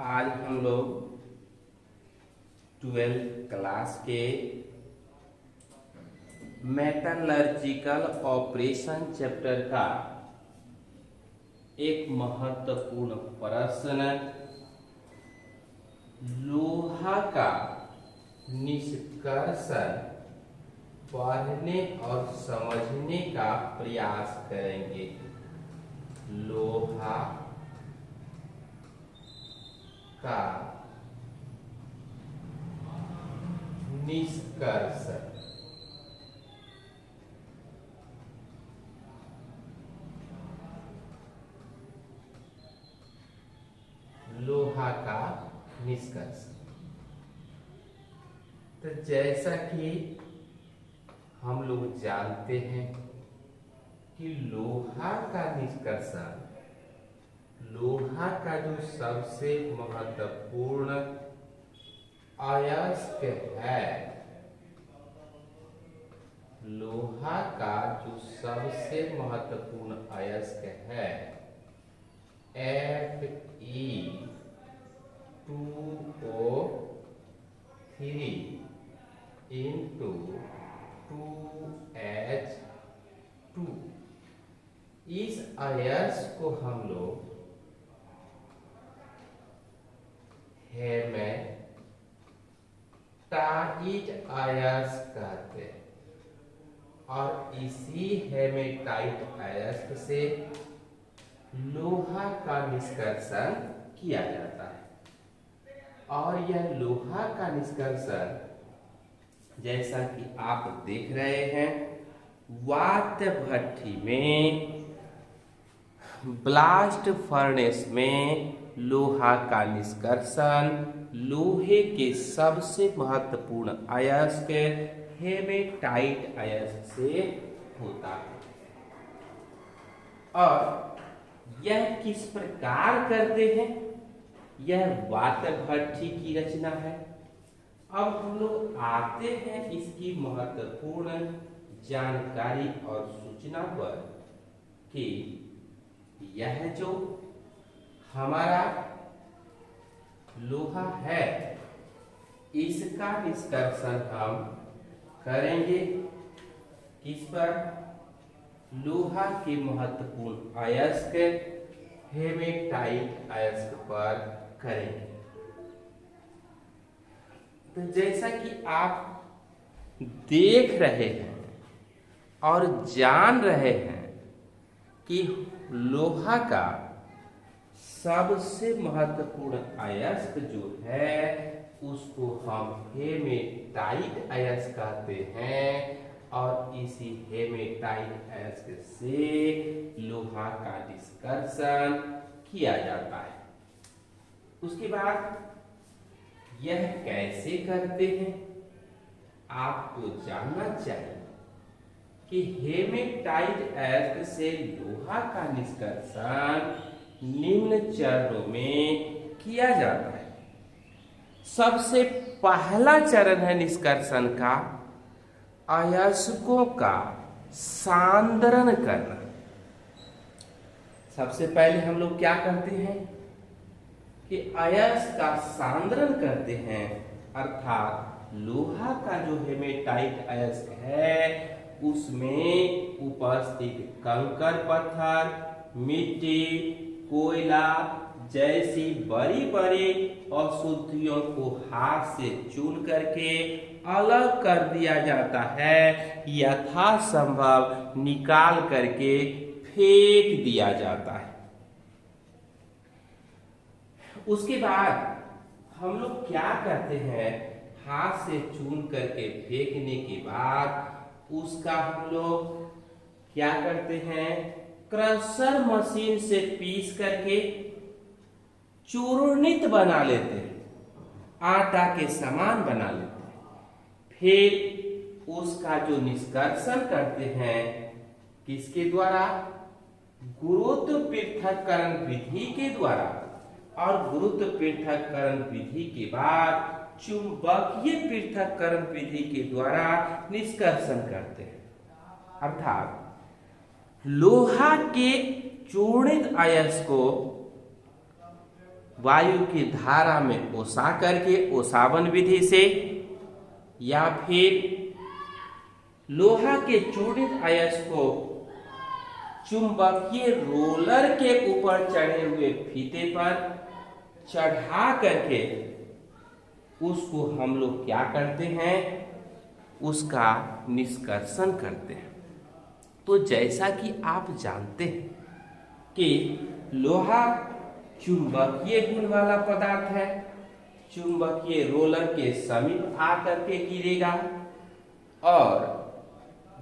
आज हम लोग 12th क्लास के मेटलर्जिकल ऑपरेशन चैप्टर का एक महत्वपूर्ण प्रश्न लोहा का निष्कर्षण पढ़ने और समझने का प्रयास करेंगे। लोहा का निष्कर्षण। लोहा का निष्कर्षण। तो जैसा कि हम लोग जानते हैं कि लोहा का निष्कर्षण, लोहा का जो सबसे महत्वपूर्ण अयस्क है, लोहा का जो सबसे महत्वपूर्ण अयस्क है Fe2O3 into 2H2, इस अयस्क को हम लोग हेमेटाइट अयस्क कहते हैं और इसी हेमेटाइट अयस्क से लोहा का निष्कर्षण किया जाता है। और यह लोहा का निष्कर्षण जैसा कि आप देख रहे हैं, वात भट्ठी में, ब्लास्ट फर्नेस में लोहा का निष्कर्षण लोहे के सबसे महत्वपूर्ण अयस्क हेमेटाइट अयस्क से होता है। और यह किस प्रकार करते हैं, यह वात भट्ठी की रचना है। अब हम लोग आते हैं इसकी महत्वपूर्ण जानकारी और सूचना पर कि यह जो हमारा लोहा है, इसका निष्कर्षण हम करेंगे किस पर? लोहा के महत्वपूर्ण अयस्क हेमेटाइट अयस्क पर करेंगे। तो जैसा कि आप देख रहे हैं और जान रहे हैं कि लोहा का सबसे महत्वपूर्ण अयस्क जो है उसको हम हेमेटाइट अयस्क कहते हैं और इसी हेमेटाइट अयस्क से लोहा का निष्कर्षण किया जाता है। उसके बाद यह कैसे करते हैं, आपको जानना चाहिए कि हेमेटाइट अयस्क से लोहा का निष्कर्षण निम्न चरणों में किया जाता है। सबसे पहला चरण है निष्कर्षण का अयस्कों का सांद्रण करना। सबसे पहले हम लोग क्या करते हैं कि अयस्क का सांद्रण करते हैं, अर्थात लोहा का जो हेमेटाइट अयस्क है उसमें उपस्थित कंकड़ पत्थर, मिट्टी, कोयला जैसी बड़ी बड़ी अशुद्धियों को हाथ से चून करके अलग कर दिया जाता है, यथासंभव निकाल करके फेंक दिया जाता है। उसके बाद हम लोग क्या करते हैं, हाथ से चून करके फेंकने के बाद उसका हम लोग क्या करते हैं, क्रशर मशीन से पीस करके चूर्णित बना लेते हैं, आटा के समान बना लेते हैं। फिर उसका जो निष्कर्षण करते हैं किसके द्वारा? गुरुत्व पृथक्करण विधि के द्वारा। और गुरुत्व पृथक्करण विधि के बाद चुंबकीय पृथक्करण विधि के द्वारा निष्कर्षण करते हैं। अर्थात लोहा के चूर्णित अयस्क को वायु की धारा में ओसा करके ओसावन विधि से, या फिर लोहा के चूर्णित अयस्क को चुंबकीय रोलर के ऊपर चढ़े हुए फीते पर चढ़ा करके उसको हम लोग क्या करते हैं, उसका निष्कर्षण करते हैं। तो जैसा कि आप जानते हैं कि लोहा चुंबकीय गुण वाला पदार्थ है, चुंबकीय रोलर के समीप आकर के गिरेगा और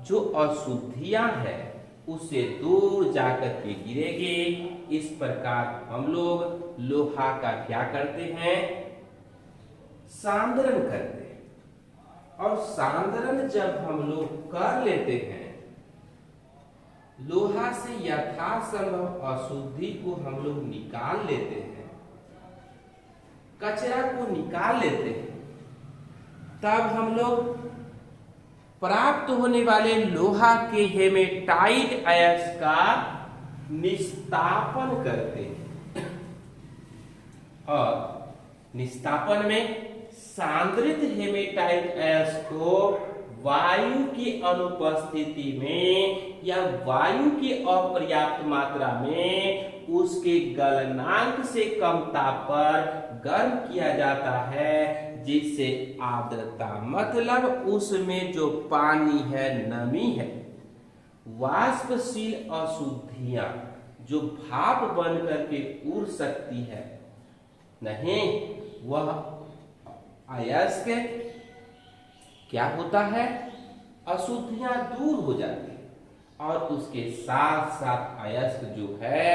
जो अशुद्धियां हैं उससे दूर जाकर के गिरेगी। इस प्रकार हम लोग लोहा का क्या करते हैं, सांद्रण करते हैं। और सांद्रण जब हम लोग कर लेते हैं, लोहा से यथासंभव अशुद्धि को हम लोग निकाल लेते हैं, कचरा को निकाल लेते हैं, तब हम लोग प्राप्त होने वाले लोहा के हेमेटाइट अयस्क का निस्तापन करते हैं। और निस्तापन में सांद्रित हेमेटाइट अयस्क को वायु की अनुपस्थिति में या वायु की अपर्याप्त मात्रा में उसके गलनांक से कमता पर गर्म किया जाता है, जिससे आर्द्रता मतलब उसमें जो पानी है, नमी है, वाष्पशील अशुद्धियां जो भाप बन करके उड़ सकती है, नहीं, वह अयस्क क्या होता है, अशुद्धियां दूर हो जाती है और उसके साथ साथ अयस्क जो है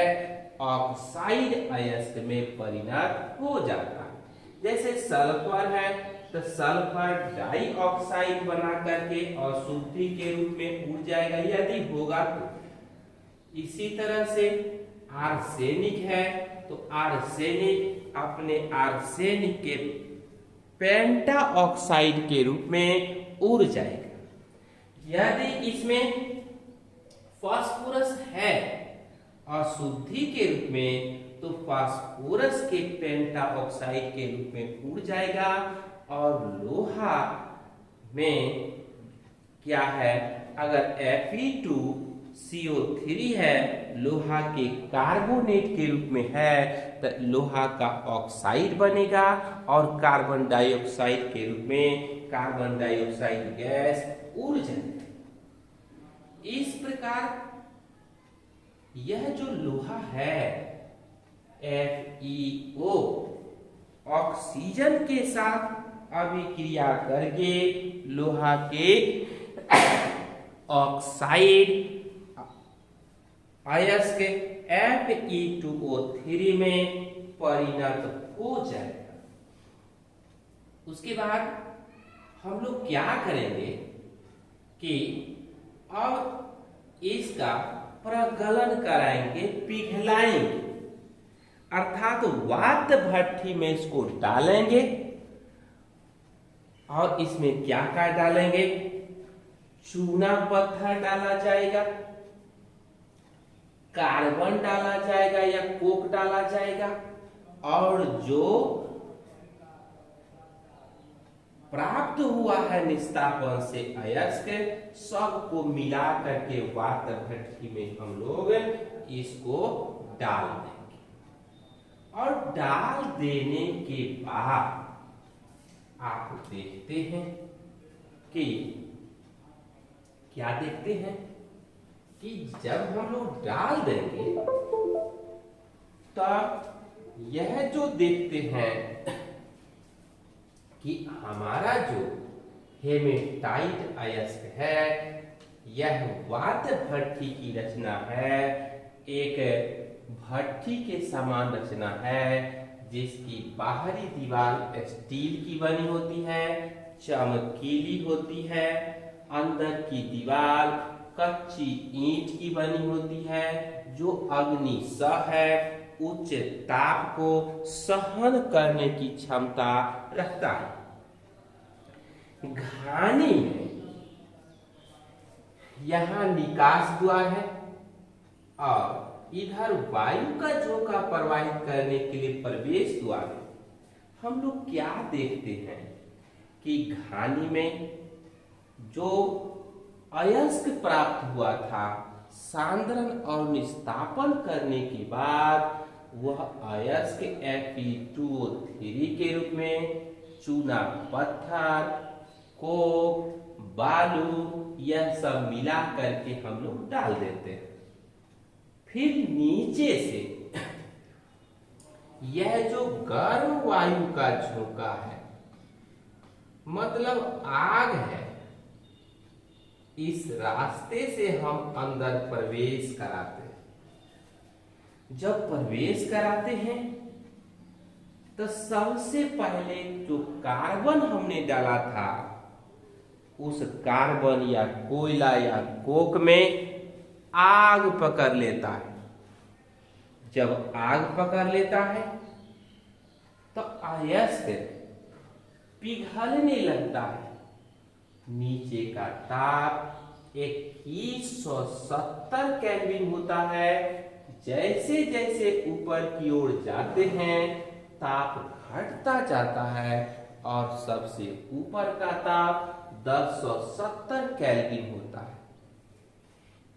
ऑक्साइड अयस्क में परिणत हो जाता है। जैसे सल्फर है तो सल्फर डाइऑक्साइड बना करके अशुद्धि के रूप में उड़ जाएगा यदि होगा तो। इसी तरह से आर्सेनिक है तो आर्सेनिक अपने आर्सेनिक के पेंटा ऑक्साइड के रूप में उड़ जाएगा। यदि इसमें फास्फोरस है अशुद्धि के रूप में तो फास्फोरस के पेंटा ऑक्साइड के रूप में उड़ जाएगा। और लोहा में क्या है, अगर Fe2CO3 है, लोहा के कार्बोनेट के रूप में है, तो लोहा का ऑक्साइड बनेगा और कार्बन डाइऑक्साइड के रूप में कार्बन डाइऑक्साइड गैस उड़ जाएगी। इस प्रकार यह जो लोहा है FeO ऑक्सीजन के साथ अभिक्रिया करके लोहा के ऑक्साइड अयस्क Fe2O3 में परिणत हो जाएगा। उसके बाद हम लोग क्या करेंगे कि अब इसका प्रगलन कराएंगे, पिघलाएंगे, अर्थात वात भट्ठी में इसको डालेंगे और इसमें क्या क्या डालेंगे, चूना पत्थर डाला जाएगा, कार्बन डाला जाएगा या कोक डाला जाएगा, और जो प्राप्त हुआ है निस्तापन से अयस्क सबको मिला करके वात भट्ठी में हम लोग इसको डाल देंगे। और डाल देने के बाद आप देखते हैं कि क्या देखते हैं कि जब हम लोग डाल देंगे तब यह जो देखते हैं कि हमारा जो हेमेटाइट अयस्क है यह वात भट्ठी की रचना है, एक भट्ठी के समान रचना है जिसकी बाहरी दीवार स्टील की बनी होती है, चमकीली होती है, अंदर की दीवार कच्ची ईंट की बनी होती है जो अग्नि सह है, उच्च ताप को सहन करने की क्षमता रखता है। घानी में यहां निकास द्वार है और इधर वायु का झोंका प्रवाहित करने के लिए प्रवेश द्वार हम लोग क्या देखते हैं कि घानी में जो अयस्क प्राप्त हुआ था, सांद्रण और निस्तापन करने के बाद वह अयस्क Fe2O3 के रूप में चूना पत्थर, कोक, बालू यह सब मिला करके हम लोग डाल देते हैं। फिर नीचे से यह जो गर्म वायु का झोंका है, मतलब आग है, इस रास्ते से हम अंदर प्रवेश कराते हैं। जब प्रवेश कराते हैं तो सबसे पहले जो कार्बन हमने डाला था, उस कार्बन या कोयला या कोक में आग पकड़ लेता है। जब आग पकड़ लेता है तो अयस्क पिघलने लगता है। नीचे का ताप 2170 केल्विन होता है। जैसे जैसे ऊपर की ओर जाते हैं ताप घटता जाता है और सबसे ऊपर का ताप 1070 केल्विन होता है।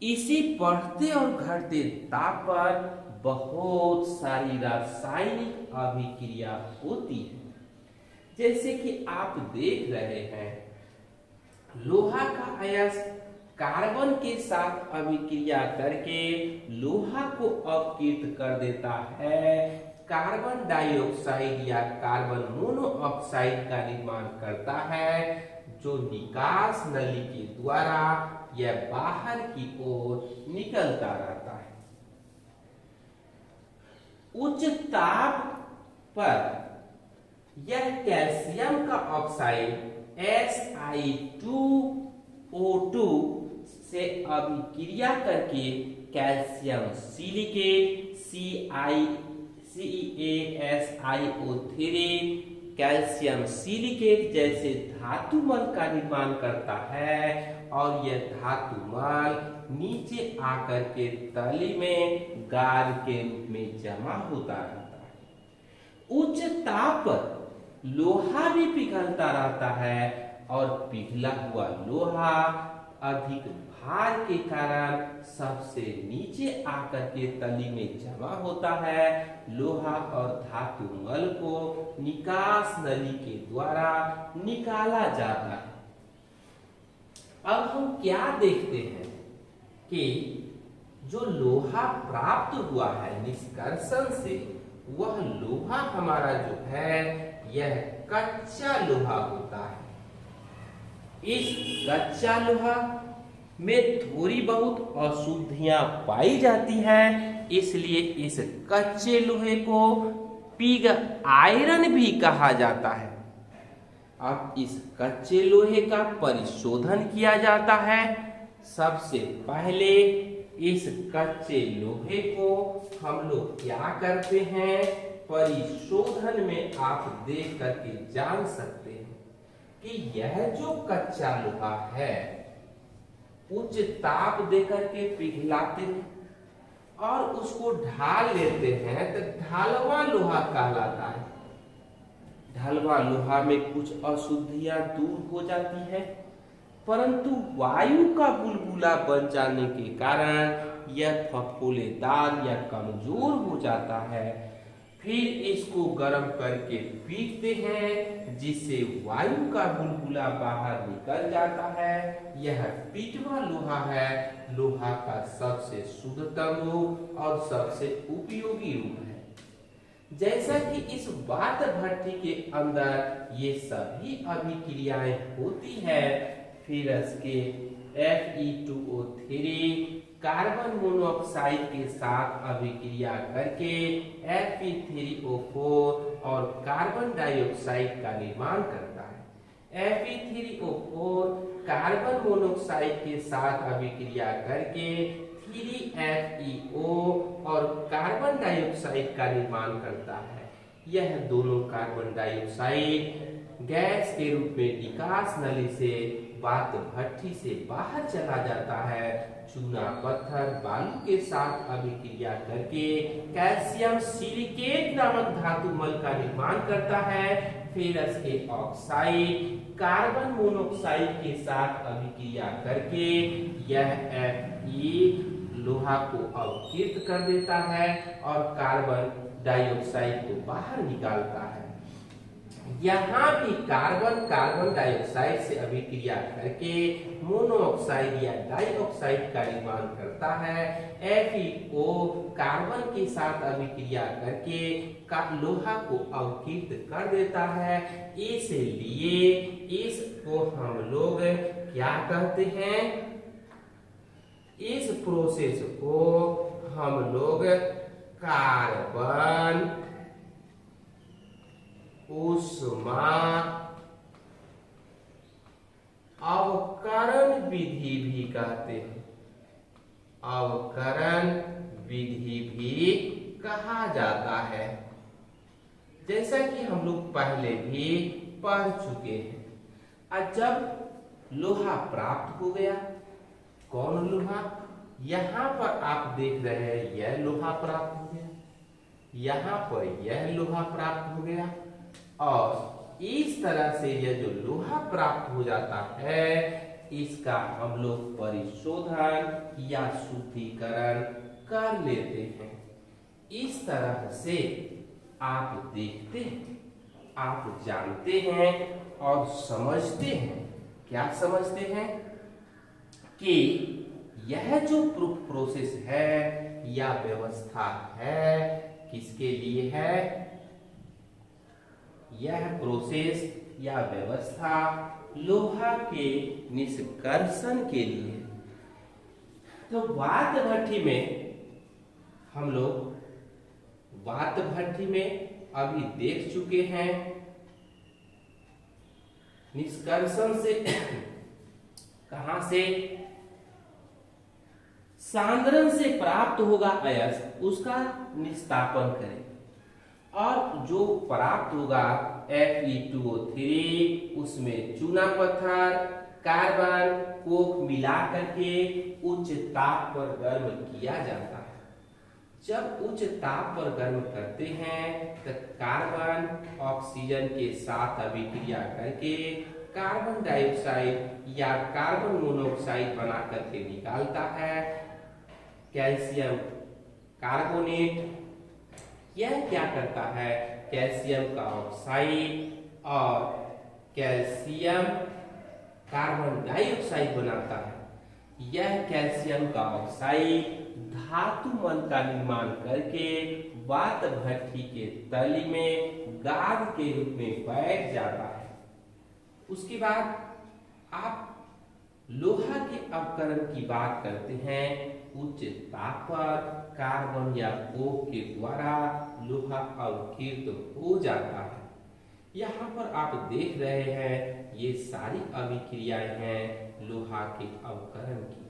इसी बढ़ते और घटते ताप पर बहुत सारी रासायनिक अभिक्रिया होती है। जैसे कि आप देख रहे हैं, लोहा का अयस्क कार्बन के साथ अभिक्रिया करके लोहा को अपकृत कर देता है। कार्बन डाइऑक्साइड या कार्बन मोनोऑक्साइड का निर्माण करता है, जो निकास नली के द्वारा यह बाहर की ओर निकलता रहता है। उच्च ताप पर यह कैल्शियम का ऑक्साइड Si2O2 से अभिक्रिया करके calcium silicate CaSiO3 calcium silicate जैसे धातुमल का निर्माण करता है और यह धातुमल नीचे आकर के तली में गार के रूप में जमा होता रहता है। उच्च ताप पर लोहा भी पिघलता रहता है और पिघला हुआ लोहा अधिक भार के कारण सबसे नीचे आकर के तली में जमा होता है। लोहा और धातु मल को निकास नली के द्वारा निकाला जाता है। अब हम क्या देखते हैं कि जो लोहा प्राप्त हुआ है निष्कर्षण से, वह लोहा हमारा जो है यह कच्चा लोहा होता है। इस कच्चा लोहा में थोड़ी बहुत अशुद्धियां पाई जाती हैं, इसलिए इस कच्चे लोहे को पिग आयरन भी कहा जाता है। अब इस कच्चे लोहे का परिशोधन किया जाता है। सबसे पहले इस कच्चे लोहे को हम लोग क्या करते हैं, परिशोधन में आप देख करके जान सकते हैं कि यह जो कच्चा लोहा है उच्च ताप देकर के पिघलाते हैं और उसको ढाल लेते हैं तो ढालवा लोहा कहलाता है। ढलवा लोहा में कुछ अशुद्धियां दूर हो जाती है, परंतु वायु का बुलबुला बन जाने के कारण यह फफोलेदार या कमजोर हो जाता है। फिर इसको गर्म करके पीटते हैं, जिससे वायु का बुलबुला बाहर निकल जाता है। यह पीटवा लोहा है, लोहा का सबसे शुद्धतम रूप और सबसे उपयोगी रूप है। जैसा कि इस वात भट्टी के अंदर ये सभी अभिक्रियाएं होती है, फिर इसके Fe2O3 कार्बन मोनोऑक्साइड के साथ अभिक्रिया करके Fe3O4 और कार्बन डाइऑक्साइड का निर्माण करता है। Fe3O4 कार्बन मोनोऑक्साइड के साथ अभिक्रिया करके 3FeO और कार्बन डाइऑक्साइड का निर्माण करता है। यह दोनों कार्बन डाइऑक्साइड गैस के रूप में निकास नली से वात भट्टी से बाहर चला जाता है, चूना पत्थर बालू के साथ अभिक्रिया करके कैल्शियम सिलिकेट नामक धातु मल का निर्माण करता है। फेरस के ऑक्साइड कार्बन मोनोऑक्साइड के साथ अभिक्रिया करके यह Fe लोहा को अवकृत कर देता है और कार्बन डाइऑक्साइड को बाहर निकालता है। यहाँ भी कार्बन कार्बन डाइऑक्साइड से अभिक्रिया करके मोनोऑक्साइड या डाइऑक्साइड का निर्माण करता है। FeO कार्बन के साथ अभिक्रिया करके लोहा को अवकृत कर देता है। इसलिए इसको हम लोग क्या कहते हैं? इस प्रोसेस को हम लोग कार्बन ऊष्मा अवकरण विधि भी कहते हैं। अवकरण विधि भी कहा जाता है, जैसा कि हम लोग पहले भी पढ़ चुके हैं। और जब लोहा प्राप्त हो गया, कौन लोहा? यहाँ पर आप देख रहे हैं यह लोहा प्राप्त हो गया, यहाँ पर यह लोहा प्राप्त हो गया और इस तरह से यह जो लोहा प्राप्त हो जाता है इसका हम लोग परिशोधन या शुद्धिकरण कर लेते हैं। इस तरह से आप देखते हैं, आप जानते हैं और समझते हैं। क्या समझते हैं? कि यह जो प्रोसेस है या व्यवस्था है किसके लिए है? यह प्रोसेस या व्यवस्था लोहा के निष्कर्षण के लिए। तो वात भट्ठी में हम लोग वात भट्ठी में अभी देख चुके हैं निष्कर्षण से कहां से? सांद्रण से प्राप्त होगा अयस्क, उसका निस्तापन करें और जो प्राप्त होगा Fe2O3 उसमें चूना पत्थर कार्बन कोक मिला करके उच्च ताप पर गर्म किया जाता है। जब उच्च ताप पर गर्म करते हैं तो कार्बन ऑक्सीजन के साथ अभिक्रिया करके कार्बन डाइऑक्साइड या कार्बन मोनोऑक्साइड बना करके निकालता है कैल्शियम कार्बोनेट। यह क्या करता है? कैल्शियम का ऑक्साइड और कैल्शियम कार्बन डाइऑक्साइड बनाता है। यह कैल्शियम का ऑक्साइड धातु मल का निर्माण करके वात भट्ठी के तली में गाद के रूप में बैठ जाता है। उसके बाद आप लोहा के अवकरण की बात करते हैं। उच्च ताप पर कार्बन या कोक के द्वारा लोहा अवकृत हो जाता है। यहाँ पर आप देख रहे हैं ये सारी अभिक्रियाएं हैं लोहा के अवकरण की।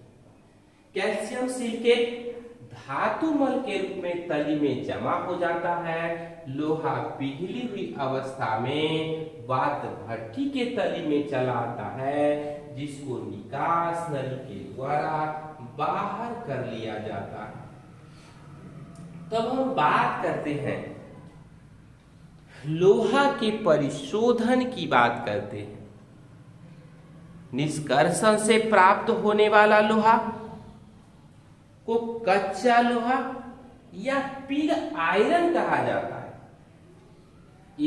कैल्शियम सिलिकेट धातु मल के रूप में तली में जमा हो जाता है। लोहा पिघली हुई अवस्था में वात भट्ठी के तली में चला आता है, जिसको निकास नली के द्वारा बाहर कर लिया जाता है। तब हम बात करते हैं लोहा के परिशोधन की बात करते हैं। निष्कर्षण से प्राप्त होने वाला लोहा को कच्चा लोहा या पिग आयरन कहा जाता है।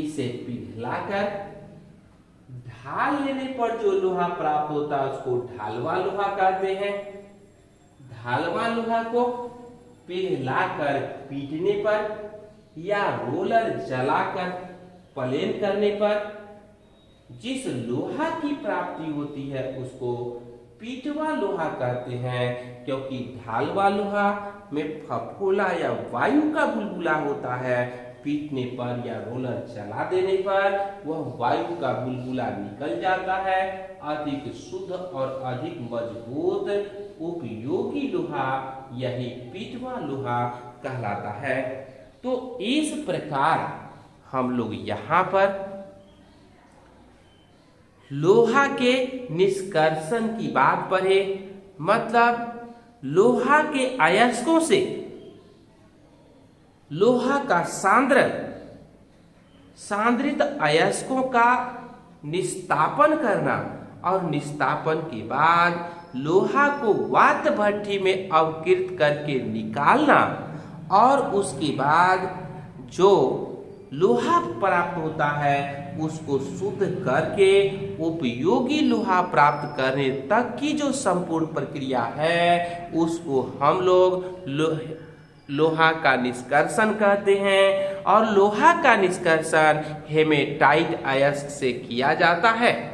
इसे पिघलाकर ढाल लेने पर जो लोहा प्राप्त होता है उसको ढालवा लोहा कहते हैं। ढालवा लोहा को पिघलाकर पीटने पर या रोलर जलाकर प्लेन करने पर जिस लोहा की प्राप्ति होती है उसको पीटवा लोहा कहते हैं, क्योंकि ढालवा लोहा में फफोला या वायु का बुलबुला होता है। पीटने पर या रोलर चला देने पर वह वायु का बुलबुला निकल जाता है। अधिक शुद्ध और अधिक मजबूत उपयोगी लोहा यही पीटवा लोहा कहलाता है। तो इस प्रकार हम लोग यहाँ पर लोहा के निष्कर्षण की बात पढ़े, मतलब लोहा के अयस्कों से लोहा का सांद्रित अयस्कों का निस्तापन करना और निस्तापन के बाद लोहा को वात भट्ठी में अवकृत करके निकालना और उसके बाद जो लोहा प्राप्त होता है उसको शुद्ध करके उपयोगी लोहा प्राप्त करने तक की जो संपूर्ण प्रक्रिया है उसको हम लोग लोहा का निष्कर्षण कहते हैं। और लोहा का निष्कर्षण हेमेटाइट अयस्क से किया जाता है।